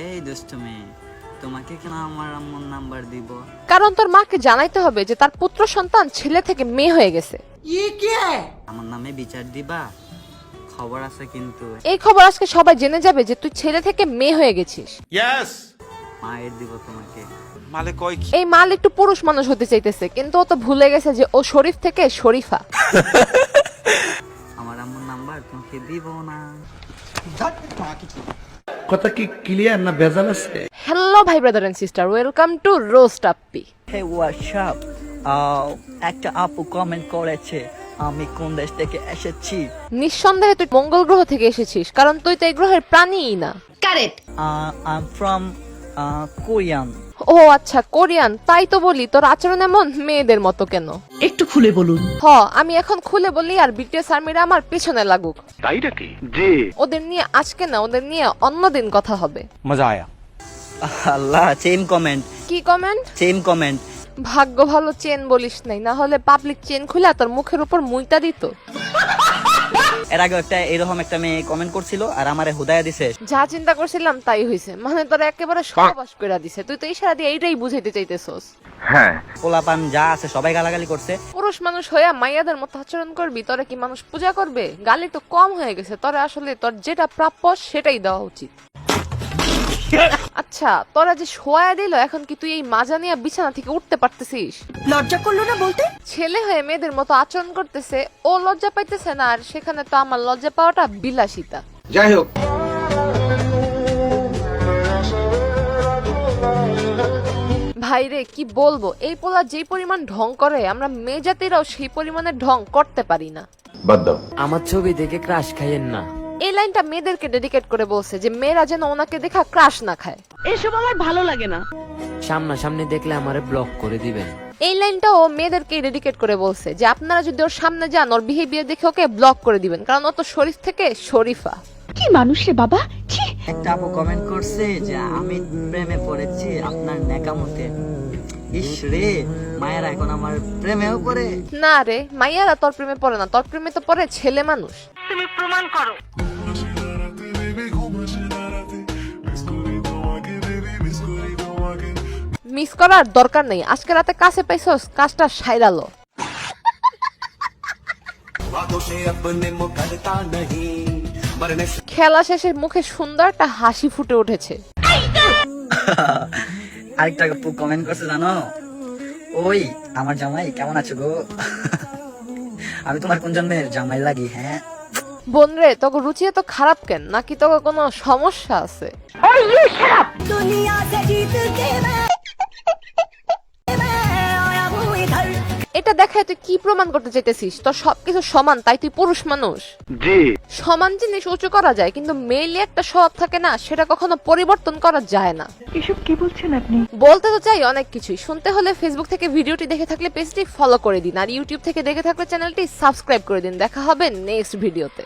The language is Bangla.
এই দুষ্টু মেয়ে, তোমাকে কেন আমার আম্মুর নাম্বার দিব? কারণ তোর মাকে জানাইতে হবে যে তার পুত্র সন্তান ছেলে থেকে মেয়ে হয়ে গেছে। আমার নামে বিচার দিবা? খবর আছে কিন্তু। এই খবর আজকে সবাই জেনে যাবে যে তুই ছেলে থেকে মেয়ে হয়ে গেছিস। মায়ের দিব তোমাকে। মালে কয় কি? এই মাল একটু পুরুষ মানুষ হতে চাইতেছে, কিন্তু ও তো ভুলে গেছে যে ও শরীফ থেকে শরীফা। আমার আম্মুর নাম্বার তোমাকে দিব না। কথা কি ক্লিয়ার না ভেজাল আছে? হ্যালো ভাই brother and sister, welcome to roast আপ্পি। হে হোয়াটসঅ্যাপ, একটা আপু কমেন্ট করেছে আমি কোন দেশ থেকে এসেছি। নিঃসন্দেহে তুই মঙ্গল গ্রহ থেকে এসেছিস, কারণ তুই তো এই গ্রহের প্রাণীই না। I am from Korean. ও আচ্ছা, কোরিয়ান। তাই তো বলি তোর আচরণ এমন মেয়েদের মতো কেন। একটু খুলে বলুন। আমি এখন খুলে বলি আর বিটিএস আর্মিরা আমার পেছনে লাগুক। তাই নাকি? জি। ওদের নিয়ে আজকে না, ওদের নিয়ে অন্যদিন কথা হবে। মজা আয়া। আল্লাহ, চেইন কমেন্ট, কি কমেন্ট? Chain comment. ভাগ্য ভালো চেন বলিস নাই, না হলে পাবলিক চেন খুলে তোর মুখের উপর মুইতা দিত। এর আগে এরকম একটা মেয়ে কমেন্ট করছিল আর আমারে হুদায়া দিছে। যা চিন্তা করছিলাম তাই হইছে, মানে তোরা একেবারে সহবাস কইরা দিছে। তুই তো ইশারা দিয়ে এইটাই বুঝাইতে চাইতেছস। হ্যাঁ। পোলাপান যা আছে সবাই গালাগালি করছে। পুরুষ মানুষ হইয়া মাইয়াদের মতো আচরণ করবি? তোরা কি মানুষ পূজা করবে? গালি তো কম হয়ে গেছে। তোরা আসলে তোর যেটা প্রাপ্য সেটাই দেওয়া উচিত। আচ্ছা, তোরা যে শোয়া দিল, এখন কি তুই এই মাজা নিয়ে বিছানা থেকে উঠতে পারতেছিস? লজ্জা করলো না বলতে? ছেলে হয়ে মেয়েদের মতো আচরণ করতেছে, ও লজ্জা পাইতেছে না, আর সেখানে তো আমার লজ্জা পাওয়াটা বিলাসিতা। যাই হোক, ভাইরে কি বলবো, এই পোলা যেই পরিমাণ ঢং করে, আমরা মেয়ে জাতিরাও সেই পরিমাণের ঢং করতে পারি না। বাদ দাও। আমার ছবি দেখে ক্রাশ খাইয়েন না। এই লাইনটা মেয়েদেরকে ডেডিকেট করে বলছে যে মেয়েরা যেন ওনাকে দেখা ক্রাশ না খায়। এসব আমার ভালো লাগে না। সামনাসামনি দেখলে আমারে ব্লক করে দিবেন। এই লাইনটা ও মেয়েদেরকে ডেডিকেট করে বলছে যে আপনারা যদি ওর সামনে যান, ওর বিহেভিয়ার দেখে ওকে ব্লক করে দিবেন, কারণ ও তো শরীফ থেকে শরীফা। কি মানুষ রে বাবা, ছি। একটা আপু কমেন্ট করছে যে আমি প্রেমে পড়েছি আপনার নেকামতে। ইস রে, মায়েরা এখন আমার প্রেমেও পড়ে। না রে, মাইয়ারা তোর প্রেমে পড়ে না, তোর প্রেমে তো পড়ে ছেলে মানুষ। তুমি প্রমাণ করো। মিস করার দরকার নেই, আজকে রাতে কাছে পাইছস, কাজটা সাইরালো। খেলা শেষে মুখে সুন্দর একটা হাসি ফুটে উঠেছে। আরেকটা আপু কমেন্ট করছে জানো, ওই আমার জামাই কেমন আছো গো? আমি তোমার কোন জন্মের জামাই লাগি? হ্যাঁ বোন রে, তোকে রুচি এত খারাপ কেন? নাকি তোকে কোনো সমস্যা আছে? এটা দেখায় তুই কি প্রমাণ করতে চাইতেছিস? তোর সবকিছু সমান, তাই তুই পুরুষ মানুষ। জি। সমান জিনিস উঁচু করা যায়, কিন্তু মেইলে একটা স্বভাব থাকে না, সেটা কখনো পরিবর্তন করা যায় না। এসব কি বলছেন আপনি? বলতে তো চাই অনেক কিছুই। শুনতে হলে ফেসবুক থেকে ভিডিওটি দেখে থাকলে পেজটি ফলো করে দিন, আর ইউটিউব থেকে দেখে থাকলে চ্যানেলটি সাবস্ক্রাইব করে দিন। দেখা হবে নেক্সট ভিডিওতে।